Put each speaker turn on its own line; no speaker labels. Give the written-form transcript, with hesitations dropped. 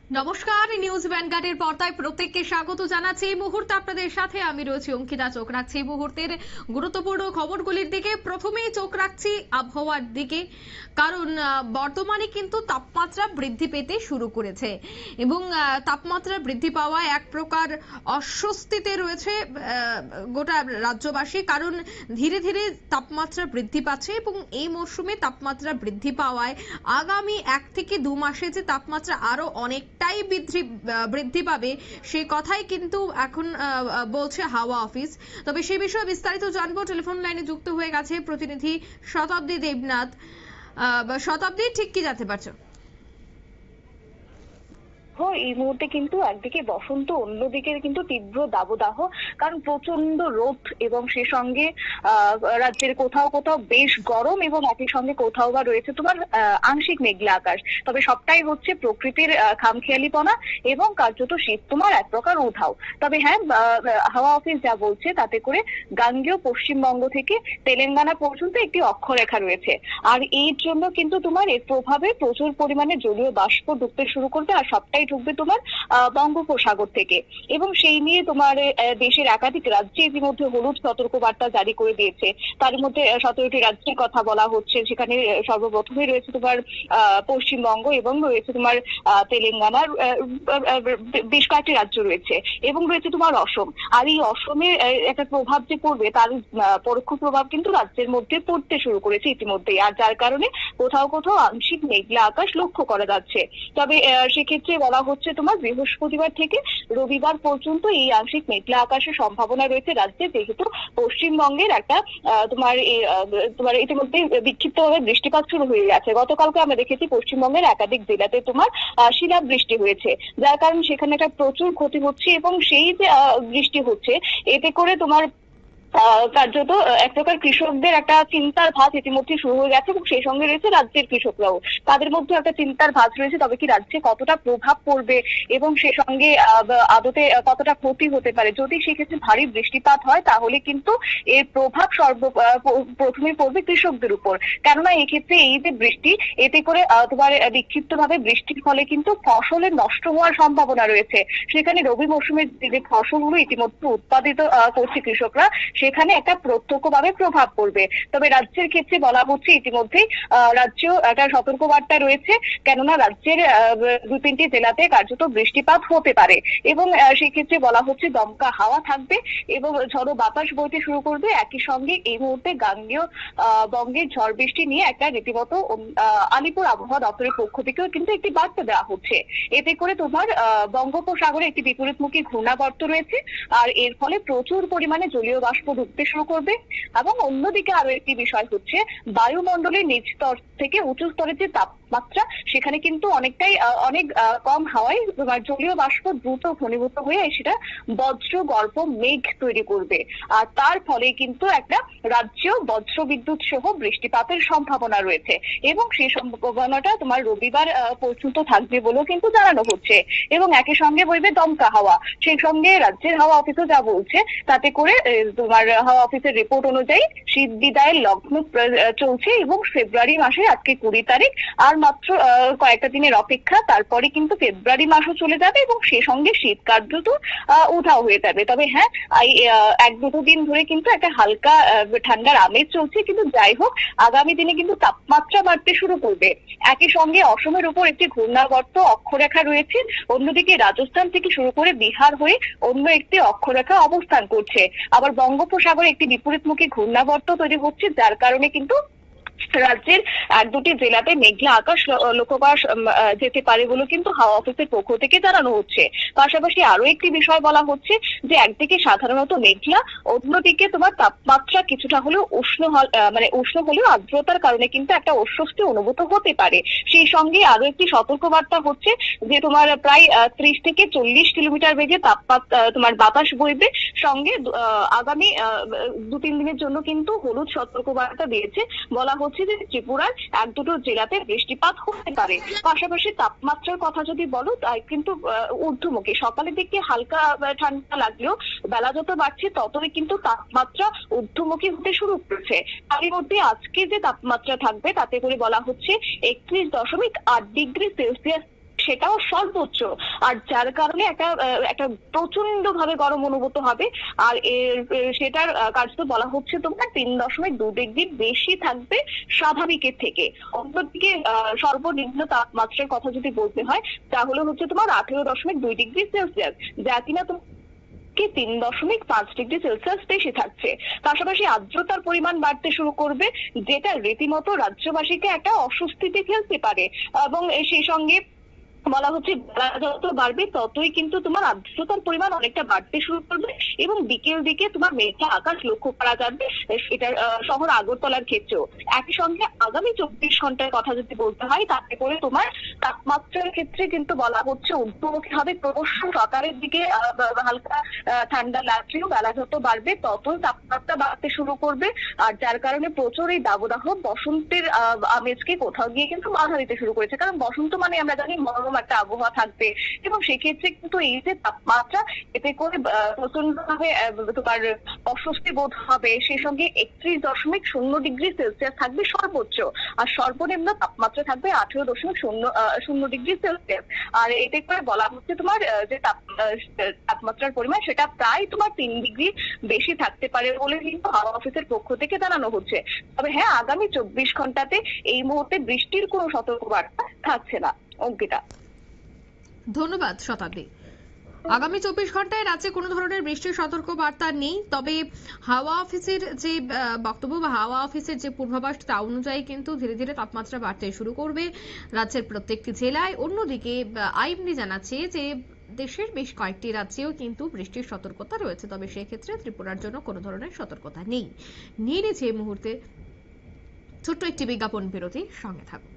নমস্কার, নিউজ ভ্যানগার্ডের পর্দায় প্রত্যেককে স্বাগত জানাচ্ছি। এই মুহূর্তে আপনাদের সাথে আমি রয়েছি অঙ্কিতা। চোখ রাখছি এই মুহূর্তের গুরুত্বপূর্ণ খবরগুলির দিকে। প্রথমেই চোখ রাখছি আবহাওয়ার দিকে, কারণ বর্তমানে কিন্তু তাপমাত্রা বৃদ্ধি পেতে শুরু করেছে এবং তাপমাত্রা বৃদ্ধি পাওয়ায় এক প্রকার অস্বস্তিতে রয়েছে গোটা রাজ্যবাসী, কারণ ধীরে ধীরে তাপমাত্রা বৃদ্ধি পাচ্ছে এবং এই মরশুমে তাপমাত্রা বৃদ্ধি পাওয়ায় আগামী 1 থেকে 2 মাসে যে তাপমাত্রা আরো অনেকটাই বৃদ্ধি পাবে সে কথাই কিন্তু এখন বলছে হাওয়া অফিস। তবে সে বিষয়ে বিস্তারিত জানবো। টেলিফোন লাইনে যুক্ত হয়ে গেছে প্রতিনিধি শতাব্দী দেবনাথ। শতাব্দী, ঠিক কি জানতে পারছো?
এই মুহূর্তে কিন্তু একদিকে বসন্ত, অন্যদিকে কিন্তু তীব্র দাবদাহ, কারণ প্রচন্ড রোদ এবং সে সঙ্গে রাজ্যের কোথাও কোথাও বেশ গরম এবং একই সঙ্গে কোথাও বা রয়েছে তোমার আংশিক মেঘলা আকাশ। তবে সবটাই হচ্ছে প্রকৃতির খামখেয়ালিপনা এবং কার্যত শীত তোমার এক প্রকার উধাও। তবে হ্যাঁ, হাওয়া অফিস যা বলছে তাতে করে গাঙ্গেয় পশ্চিমবঙ্গ থেকে তেলেঙ্গানা পর্যন্ত একটি অক্ষরেখা রয়েছে, আর এর জন্য কিন্তু তোমার এর প্রভাবে প্রচুর পরিমাণে জলীয় বাষ্প ঢুকতে শুরু করবে, আর সবটাই ঢুকবে তোমার বঙ্গোপসাগর থেকে। এবং সেই নিয়ে তোমার দেশের একাধিক রাজ্যে ইতিমধ্যে হলুদ সতর্কবার্তা জারি করে দিয়েছে। তার মধ্যে 17টি রাজ্যের কথা বলা হচ্ছে, সেখানে সর্বপ্রথমে রয়েছে তোমার পশ্চিমবঙ্গ এবং রয়েছে তোমার তেলেঙ্গানার বেশ কয়েকটি রাজ্য রয়েছে এবং রয়েছে তোমার অসম। আর এই অসমের একটা প্রভাব যে পড়বে তার পরোক্ষ প্রভাব কিন্তু রাজ্যের মধ্যে পড়তে শুরু করেছে ইতিমধ্যেই, আর যার কারণে কোথাও কোথাও আংশিক মেঘলা আকাশ লক্ষ্য করা যাচ্ছে। তবে সেক্ষেত্রে বলা হচ্ছে তোমার বৃহস্পতিবার থেকে রবিবার পর্যন্ত এই আংশিক মেঘলা আকাশের সম্ভাবনা রয়েছে রাজ্যে, যেহেতু পশ্চিমবঙ্গের একটা তোমার ইতিমধ্যে বিক্ষিপ্তভাবে বৃষ্টিপাত শুরু হয়ে গেছে। গতকালকে আমরা দেখেছি পশ্চিমবঙ্গের একাধিক জেলাতে তোমার শিলাবৃষ্টি হয়েছে, যার কারণে সেখানে একটা প্রচুর ক্ষতি হচ্ছে এবং সেই যে বৃষ্টি হচ্ছে এতে করে তোমার কার্যত এক প্রকার কৃষকদের একটা চিন্তার ভাঁজ ইতিমধ্যে শুরু হয়ে গেছে এবং সেই সঙ্গে রয়েছে রাজ্যের কৃষকরাও, তাদের মধ্যে একটা চিন্তার ভাঁজ রয়েছে। তবে কি রাজ্যে কতটা প্রভাব পড়বে এবং সে সঙ্গে আদতে কতটা ক্ষতি হতে পারে, যদি সেক্ষেত্রে ভারী বৃষ্টিপাত হয় তাহলে কিন্তু এর প্রভাব প্রথমে পড়বে কৃষকদের উপর। কেননা এক্ষেত্রে এই যে বৃষ্টি, এতে করে তোমার বিক্ষিপ্ত ভাবে বৃষ্টির ফলে কিন্তু ফসলের নষ্ট হওয়ার সম্ভাবনা রয়েছে। সেখানে রবি মৌসুমের যে ফসলগুলো ইতিমধ্যে উৎপাদিত করছে কৃষকরা, সেখানে একটা প্রত্যক্ষভাবে প্রভাব পড়বে। তবে রাজ্যের ক্ষেত্রে বলা হচ্ছে ইতিমধ্যেই রাজ্য একটা সতর্কবার্তা রয়েছে, কেননা রাজ্যের 2-3টি জেলাতে কার্যত বৃষ্টিপাত হতে পারে এবং সেই ক্ষেত্রে বলা হচ্ছে দমকা হাওয়া থাকবে এবং ঝড়ো বাতাস বইতে শুরু করবে। একই সঙ্গে এই মুহূর্তে গাঙ্গেয় বঙ্গের ঝড় বৃষ্টি নিয়ে একটা রীতিমতো আলিপুর আবহাওয়া দপ্তরের পক্ষ থেকেও কিন্তু একটি বার্তা দেওয়া হচ্ছে। এতে করে তোমার বঙ্গোপসাগরে একটি বিপরীতমুখী ঘূর্ণাবর্ত রয়েছে, আর এর ফলে প্রচুর পরিমাণে জলীয় বাষ্প ঢুকতে শুরু করবে। এবং অন্যদিকে আরো একটি বিষয় হচ্ছে বায়ুমণ্ডলের নিচ স্তর থেকে উঁচু স্তরের যে তাপমাত্রা, সেখানে কিন্তু অনেক কম হাওয়ায় তোমার জলীয় বাষ্প দ্রুত ঘনীভূত হয়ে সেটা বজ্র গর্ভ মেঘ তৈরি করবে, আর তার ফলে কিন্তু একটা রাজ্য বজ্র বিদ্যুৎ সহ বৃষ্টিপাতের সম্ভাবনা রয়েছে এবং সেই সম্ভাবনাটা তোমার রবিবার পর্যন্ত থাকবে বলেও কিন্তু জানানো হচ্ছে। এবং একই সঙ্গে বইবে দমকা হাওয়া। সেই সঙ্গে রাজ্যের হাওয়া অফিসও যা বলছে তাতে করে তোমার হাওয়া অফিসের রিপোর্ট অনুযায়ী শীত বিদায়ের লগ্ন চলছে এবং ফেব্রুয়ারি মাসে আজকে 20 তারিখ, আর মাত্র কয়েকটা দিনের অপেক্ষা, তারপরে কিন্তু ফেব্রুয়ারি মাসও চলে যাবে এবং সে সঙ্গে শীত কার্যত উধাও হয়ে যাবে। তবে হ্যাঁ, 1-2 দিন ধরে কিন্তু একটা হালকা ঠান্ডার আমেজ চলছে, কিন্তু যাই হোক আগামী দিনে কিন্তু তাপমাত্রা বাড়তে শুরু করবে। একই সঙ্গে অসমের উপর একটি ঘূর্ণাবর্ত অক্ষরেখা রয়েছে, অন্যদিকে রাজস্থান থেকে শুরু করে বিহার হয়ে অন্য একটি অক্ষরেখা অবস্থান করছে। আবার বঙ্গোপসাগরে একটি বিপরীতমুখী ঘূর্ণাবর্ত তৈরি হচ্ছে, যার কারণে কিন্তু রাজ্যের 1-2টি জেলাতে মেঘলা আকাশ লক্ষ্য করা যেতে পারে বলে কিন্তু হাওয়া অফিসের পক্ষ থেকে জানানো হচ্ছে। পাশাপাশি আরো একটি বিষয় বলা হচ্ছে যে একদিকে সাধারণত মেঘলা, অন্যদিকে তোমার তাপমাত্রা কিছুটা হলেও উষ্ণ হলেও আর্দ্রতার কারণে কিন্তু একটা অস্বস্তি অনুভূত হতে পারে। সেই সঙ্গে আরো একটি সতর্কবার্তা হচ্ছে যে তোমার প্রায় 30 থেকে 40 কিলোমিটার বেগে তোমার বাতাস বইবে। সঙ্গে আগামী 2-3 দিনের জন্য কিন্তু হলুদ সতর্কবার্তা দিয়েছে। বলা হচ্ছে যে ত্রিপুরার 1-2 জেলাতে বৃষ্টিপাত হতে পারে। পাশাপাশি তাপমাত্রার কথা যদি বলো, তাই কিন্তু ঊর্ধ্বমুখী, সকালের দিকে হালকা ঠান্ডা লাগলেও বেলা যত বাড়ছে ততই কিন্তু তাপমাত্রা ঊর্ধ্বমুখী হতে শুরু করেছে। তার মধ্যে আজকে যে তাপমাত্রা থাকবে তাতে করে বলা হচ্ছে 31.8 ডিগ্রি সেলসিয়াস সেটাও সর্বোচ্চ। আর যার কারণে একটা প্রচন্ড ভাবে গরম অনুভূত হবে। আর সেটার কার্যত বলা হচ্ছে তোমার 3.2 ডিগ্রি বেশি থাকবে স্বাভাবিকের থেকে। অন্যদিকে সর্বনিম্ন তাপমাত্রার কথা যদি বলতে হয় তাহলে হচ্ছে তোমার 18.2 ডিগ্রি সেলসিয়াস, যা কিনা 3.5 ডিগ্রি সেলসিয়াস বেশি থাকছে। পাশাপাশি আর্দ্রতার পরিমাণ বাড়তে শুরু করবে, যেটা রীতিমতো রাজ্যবাসীকে একটা অস্বস্তিতে ফেলতে পারে। এবং সেই সঙ্গে বলা হচ্ছে বেলা যত বাড়বে ততই কিন্তু তোমার আর্দ্রতার পরিমাণ অনেকটা বাড়তে শুরু করবে এবং বিকেল দিকে তোমার মেঘলা আকাশ লক্ষ্য করা যাবে এটা শহর আগরতলার ক্ষেত্রেও। একই সঙ্গে আগামী 24 ঘন্টার কথা যদি বলতে হয় তাতে করে তোমার তাপমাত্রার ক্ষেত্রে কিন্তু বলা হচ্ছে ঊর্ধ্বমুখী হবে, ক্রমশ সকালের দিকে হালকা ঠান্ডা লাগলেও বেলা যত বাড়বে ততই তাপমাত্রা বাড়তে শুরু করবে। আর যার কারণে প্রচুর এই দাবদাহ বসন্তের আমেজকে কোথাও গিয়ে কিন্তু বাধা দিতে শুরু করেছে। কারণ বসন্ত মানে আমরা জানি মনোরম একটা আবহাওয়া থাকবে এবং সেক্ষেত্রে কিন্তু এই যে তাপমাত্রা, এতে করে প্রচন্ড ভাবে তোমার অস্বস্তি বোধ হবে। সেই সঙ্গে 31.0 ডিগ্রি সেলসিয়াস থাকবে সর্বোচ্চ, আর সর্বনিম্ন তাপমাত্রা থাকবে 18.0 ডিগ্রি সেলসিয়াস। আর এতে করে বলা হচ্ছে তোমার যে তাপমাত্রার পরিমাণ সেটা প্রায় তোমার 3 ডিগ্রি বেশি থাকতে পারে বলে কিন্তু হাওয়া অফিসের পক্ষ থেকে জানানো হচ্ছে। তবে হ্যাঁ, আগামী 24 ঘন্টাতে এই মুহূর্তে বৃষ্টির কোনো সতর্কবার্তা থাকছে না। অঙ্কিতা,
ধন্যবাদ শতাব্দী। আগামী 24 ঘন্টায় রাজ্যে কোনো ধরনের বৃষ্টির সতর্ক বার্তা নেই, তবে হাওয়া অফিসের যে বক্তব্য বা হাওয়া অফিসের যে পূর্বাভাস তা অনুযায়ী কিন্তু ধীরে ধীরে তাপমাত্রা বাড়তে শুরু করবে রাজ্যের প্রত্যেকটি জেলায়। অন্যদিকে আইএমডি জানাচ্ছে যে দেশের বেশ কয়েকটি রাজ্যেও কিন্তু বৃষ্টির সতর্কতা রয়েছে, তবে সেক্ষেত্রে ত্রিপুরার জন্য কোনো ধরনের সতর্কতা নেই। নিয়ে নিচ্ছে এই মুহূর্তে ছোট্ট একটি বিজ্ঞাপন বিরতি, সঙ্গে থাকুন।